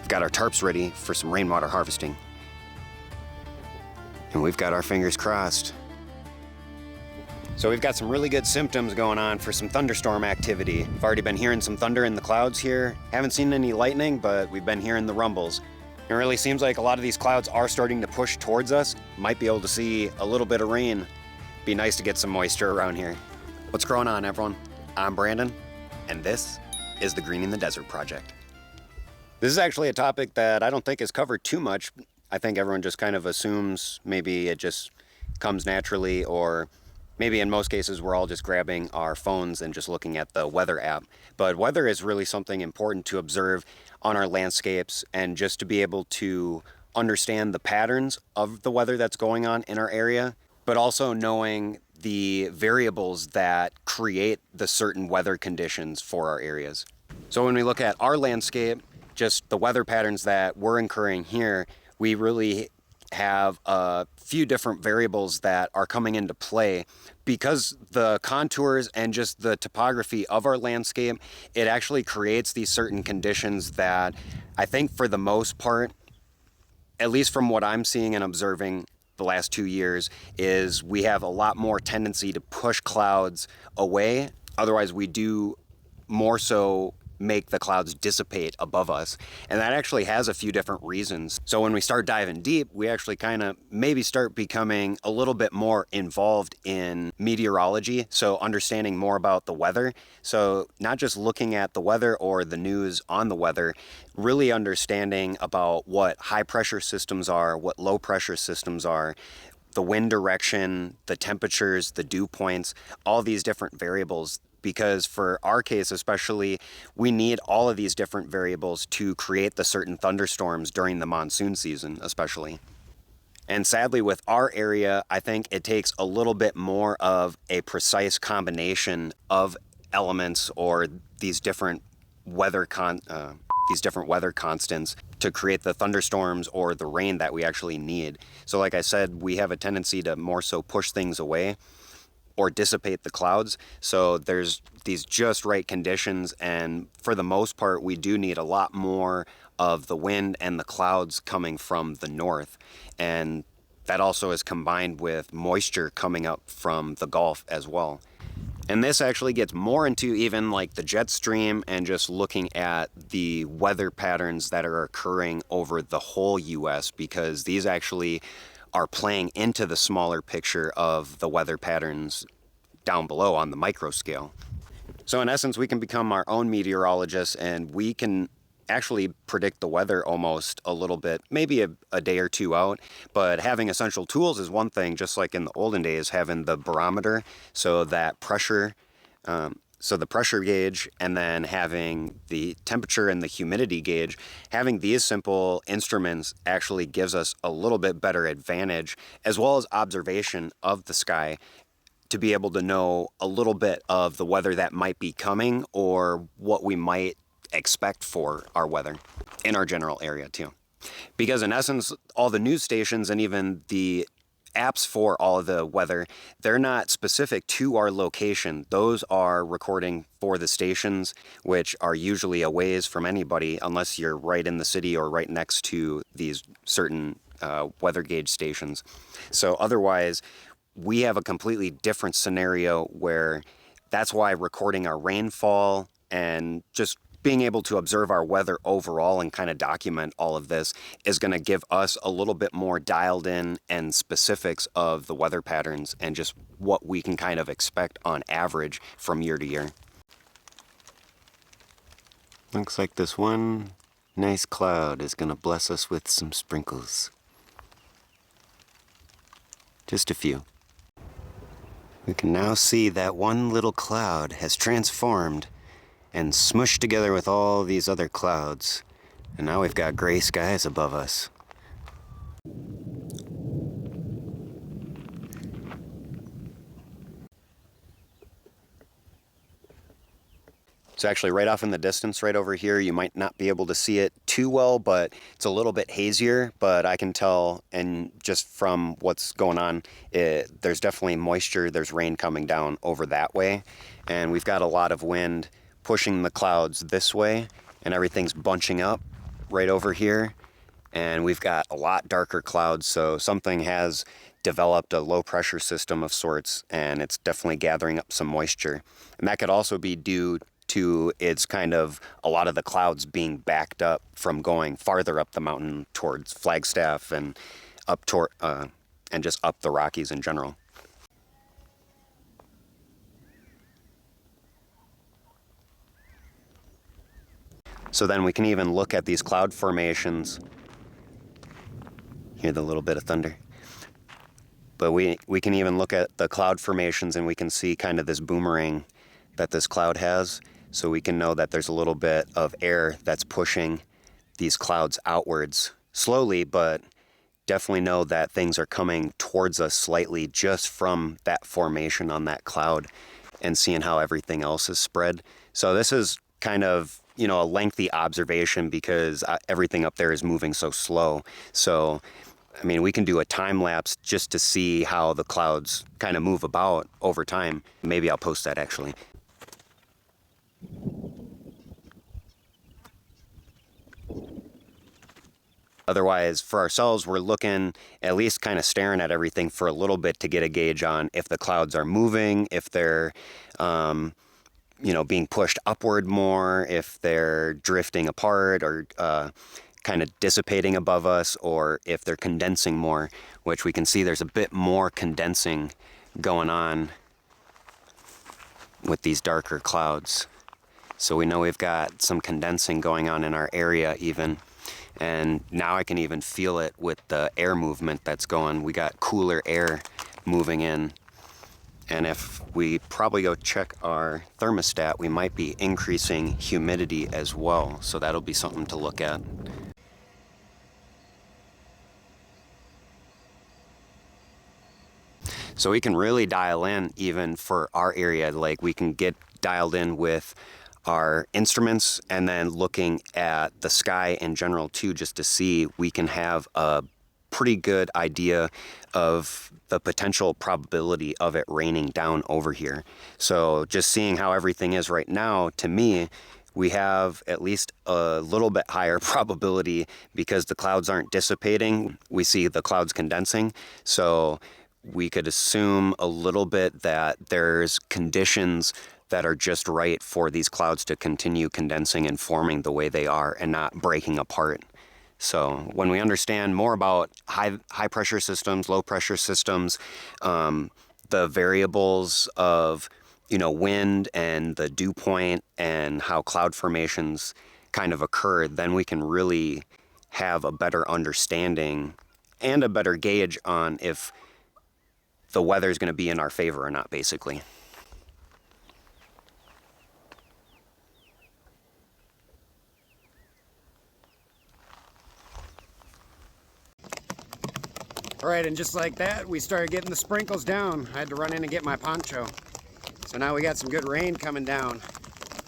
got our tarps ready for some rainwater harvesting. And we've got our fingers crossed. So we've got some really good symptoms going on for some thunderstorm activity. I've already been hearing some thunder in the clouds here. Haven't seen any lightning, but we've been hearing the rumbles. It really seems like a lot of these clouds are starting to push towards us. Might be able to see a little bit of rain. Be nice to get some moisture around here. What's going on, everyone? I'm Brandon, and this is the Greening the Desert Project. This is actually a topic that I don't think is covered too much. I think everyone just kind of assumes maybe it just comes naturally, or maybe in most cases we're all just grabbing our phones and just looking at the weather app. But weather is really something important to observe on our landscapes, and just to be able to understand the patterns of the weather that's going on in our area, but also knowing the variables that create the certain weather conditions for our areas. So when we look at our landscape, just the weather patterns that we're incurring here, we really have a few different variables that are coming into play. Because the contours and just the topography of our landscape, it actually creates these certain conditions that I think for the most part, at least from what I'm seeing and observing the last 2 years, is we have a lot more tendency to push clouds away. Otherwise, we do more so make the clouds dissipate above us. And that actually has a few different reasons. So when we start diving deep, we actually kind of maybe start becoming a little bit more involved in meteorology. So understanding more about the weather. So not just looking at the weather or the news on the weather, really understanding about what high pressure systems are, what low pressure systems are, the wind direction, the temperatures, the dew points, all these different variables. Because for our case especially, we need all of these different variables to create the certain thunderstorms during the monsoon season especially. And sadly with our area, I think it takes a little bit more of a precise combination of elements or these different weather constants to create the thunderstorms or the rain that we actually need. So like I said, we have a tendency to more so push things away or dissipate the clouds. So there's these just right conditions, and for the most part we do need a lot more of the wind and the clouds coming from the north, and that also is combined with moisture coming up from the Gulf as well. And this actually gets more into even like the jet stream and just looking at the weather patterns that are occurring over the whole US, because these actually are playing into the smaller picture of the weather patterns down below on the micro scale. So in essence, we can become our own meteorologists, and we can actually predict the weather almost a little bit, maybe a day or two out. But having essential tools is one thing, just like in the olden days, having the barometer, so that pressure, so the pressure gauge, and then having the temperature and the humidity gauge. Having these simple instruments actually gives us a little bit better advantage, as well as observation of the sky, to be able to know a little bit of the weather that might be coming or what we might expect for our weather in our general area too. Because in essence, all the news stations and even the apps for all of the weather, they're not specific to our location. Those are recording for the stations, which are usually a ways from anybody unless you're right in the city or right next to these certain weather gauge stations. So otherwise, we have a completely different scenario where that's why recording our rainfall and just being able to observe our weather overall and kind of document all of this is going to give us a little bit more dialed in and specifics of the weather patterns and just what we can kind of expect on average from year to year. Looks like this one nice cloud is going to bless us with some sprinkles. Just a few. We can now see that one little cloud has transformed and smushed together with all these other clouds. And now we've got gray skies above us. It's actually right off in the distance right over here. You might not be able to see it too well, but it's a little bit hazier, but I can tell, and just from what's going on, there's definitely moisture, there's rain coming down over that way, and we've got a lot of wind pushing the clouds this way, and everything's bunching up. right over here, and we've got a lot darker clouds, so something has developed a low pressure system of sorts, and it's definitely gathering up some moisture. And that could also be due to it's kind of a lot of the clouds being backed up from going farther up the mountain towards Flagstaff and up toward and just up the Rockies in general. So then we can even look at these cloud formations. Hear the little bit of thunder. But we can even look at the cloud formations, and we can see kind of this boomerang that this cloud has. So we can know that there's a little bit of air that's pushing these clouds outwards slowly, but definitely know that things are coming towards us slightly just from that formation on that cloud, and seeing how everything else is spread. So this is kind of, you know, a lengthy observation because everything up there is moving so slow. So I mean, we can do a time lapse just to see how the clouds kind of move about over time. Maybe I'll post that actually. Otherwise, for ourselves, we're looking, at least kind of staring at everything for a little bit to get a gauge on if the clouds are moving, if they're, you know, being pushed upward more, if they're drifting apart or kind of dissipating above us, or if they're condensing more, which we can see there's a bit more condensing going on with these darker clouds. So we know we've got some condensing going on in our area even. And now I can even feel it with the air movement that's going. We got cooler air moving in. And if we probably go check our thermostat, we might be increasing humidity as well. So that'll be something to look at. So we can really dial in even for our area. Like we can get dialed in with our instruments and then looking at the sky in general too, just to see, we can have a pretty good idea of the potential probability of it raining down over here. So just seeing how everything is right now, to me, we have at least a little bit higher probability because the clouds aren't dissipating. We see the clouds condensing. So we could assume a little bit that there's conditions that are just right for these clouds to continue condensing and forming the way they are and not breaking apart. So when we understand more about high pressure systems, low pressure systems, the variables of, you know, wind and the dew point and how cloud formations kind of occur, then we can really have a better understanding and a better gauge on if the weather is going to be in our favor or not, basically. All right, and just like that, we started getting the sprinkles down. I had to run in and get my poncho. So now we got some good rain coming down.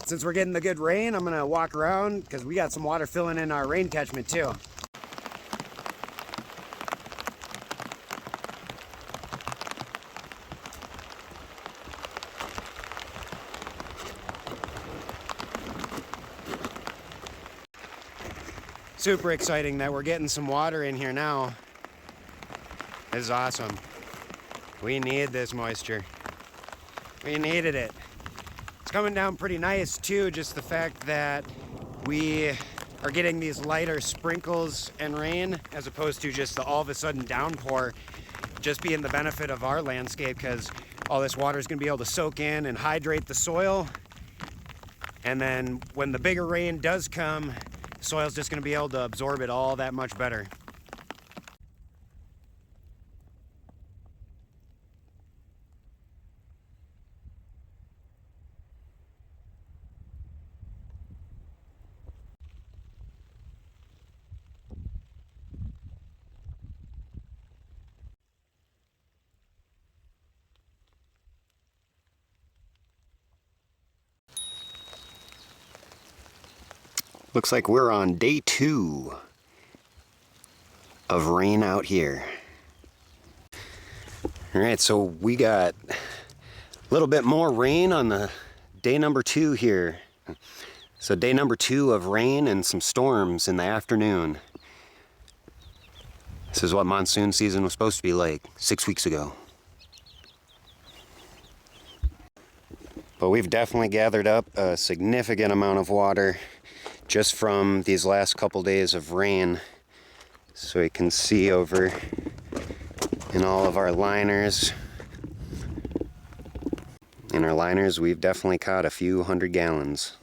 Since we're getting the good rain, I'm gonna walk around because we got some water filling in our rain catchment too. Super exciting that we're getting some water in here now. This is awesome. We need this moisture. We needed it. It's coming down pretty nice too, just the fact that we are getting these lighter sprinkles and rain as opposed to just the all of a sudden downpour, just being the benefit of our landscape, because all this water is going to be able to soak in and hydrate the soil. And then when the bigger rain does come, the soil's just going to be able to absorb it all that much better. Looks like we're on day 2 of rain out here. All right, so we got a little bit more rain on the day number 2 here. So day number 2 of rain and some storms in the afternoon. This is what monsoon season was supposed to be like 6 weeks ago. But we've definitely gathered up a significant amount of water just from these last couple days of rain. So you can see over in all of our liners. In our liners, we've definitely caught a few 100 gallons.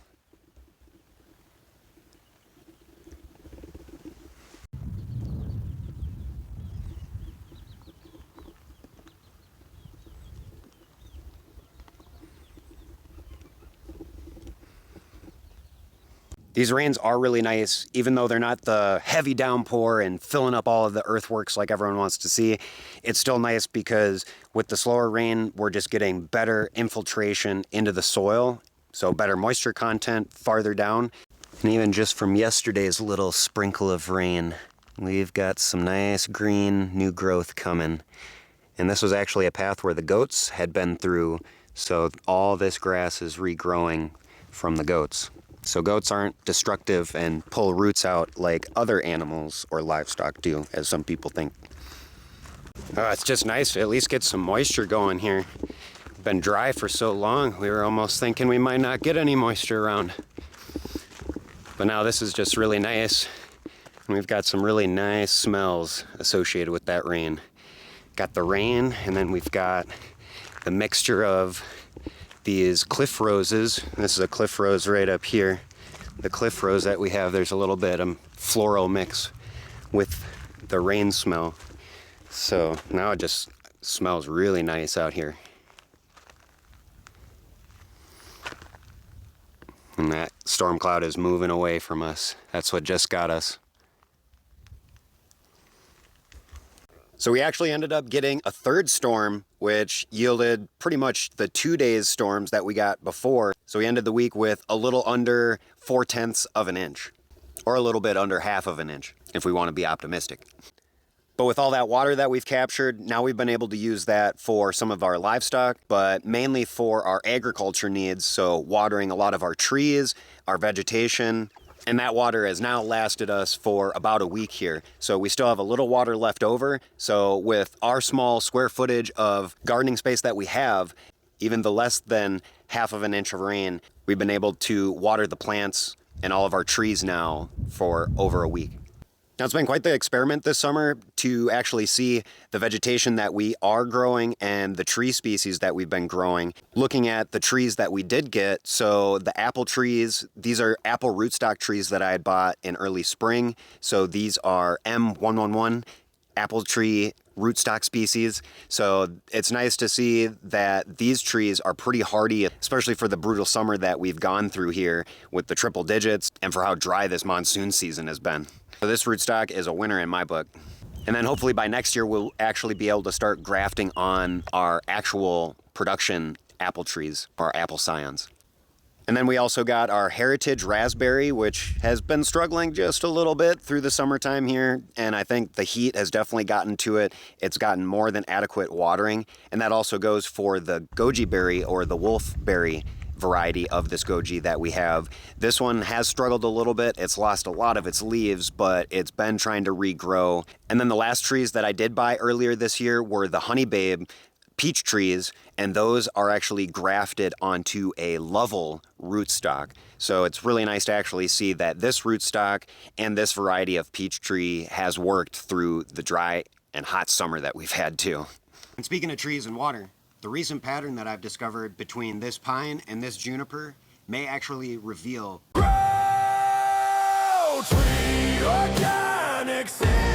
These rains are really nice, even though they're not the heavy downpour and filling up all of the earthworks like everyone wants to see. It's still nice because with the slower rain, we're just getting better infiltration into the soil, so better moisture content farther down. And even just from yesterday's little sprinkle of rain, we've got some nice green new growth coming. And this was actually a path where the goats had been through, so all this grass is regrowing from the goats. So goats aren't destructive and pull roots out like other animals or livestock do, as some people think. It's just nice to at least get some moisture going here. It's been dry for so long, we were almost thinking we might not get any moisture around. But now this is just really nice. And we've got some really nice smells associated with that rain. Got the rain, and then we've got the mixture of these cliff roses. This is a cliff rose right up here. The cliff rose that we have, there's a little bit of floral mix with the rain smell. So now it just smells really nice out here. And that storm cloud is moving away from us. That's what just got us. So we actually ended up getting a third storm, which yielded pretty much the 2 days storms that we got before. So we ended the week with a little under 4/10 of an inch, or a little bit under half of an inch, if we want to be optimistic. But with all that water that we've captured, now we've been able to use that for some of our livestock, but mainly for our agriculture needs. So watering a lot of our trees, our vegetation, and that water has now lasted us for about a week here. So we still have a little water left over. So with our small square footage of gardening space that we have, even the less than half of an inch of rain, we've been able to water the plants and all of our trees now for over a week. Now, it's been quite the experiment this summer to actually see the vegetation that we are growing and the tree species that we've been growing. Looking at the trees that we did get, so the apple trees, these are apple rootstock trees that I had bought in early spring. So these are M111 apple tree rootstock species. So it's nice to see that these trees are pretty hardy, especially for the brutal summer that we've gone through here with the triple digits and for how dry this monsoon season has been. So this rootstock is a winner in my book. And then hopefully by next year, we'll actually be able to start grafting on our actual production apple trees, our apple scions. And then we also got our heritage raspberry, which has been struggling just a little bit through the summertime here. And I think the heat has definitely gotten to it. It's gotten more than adequate watering. And that also goes for the goji berry or the wolfberry variety of this goji that we have. This one has struggled a little bit. It's lost a lot of its leaves, but it's been trying to regrow. And then the last trees that I did buy earlier this year were the Honey Babe peach trees, and those are actually grafted onto a Lovell rootstock. So it's really nice to actually see that this rootstock and this variety of peach tree has worked through the dry and hot summer that we've had too. And speaking of trees and water, the recent pattern that I've discovered between this pine and this juniper may actually reveal Growtreeorganicsyt.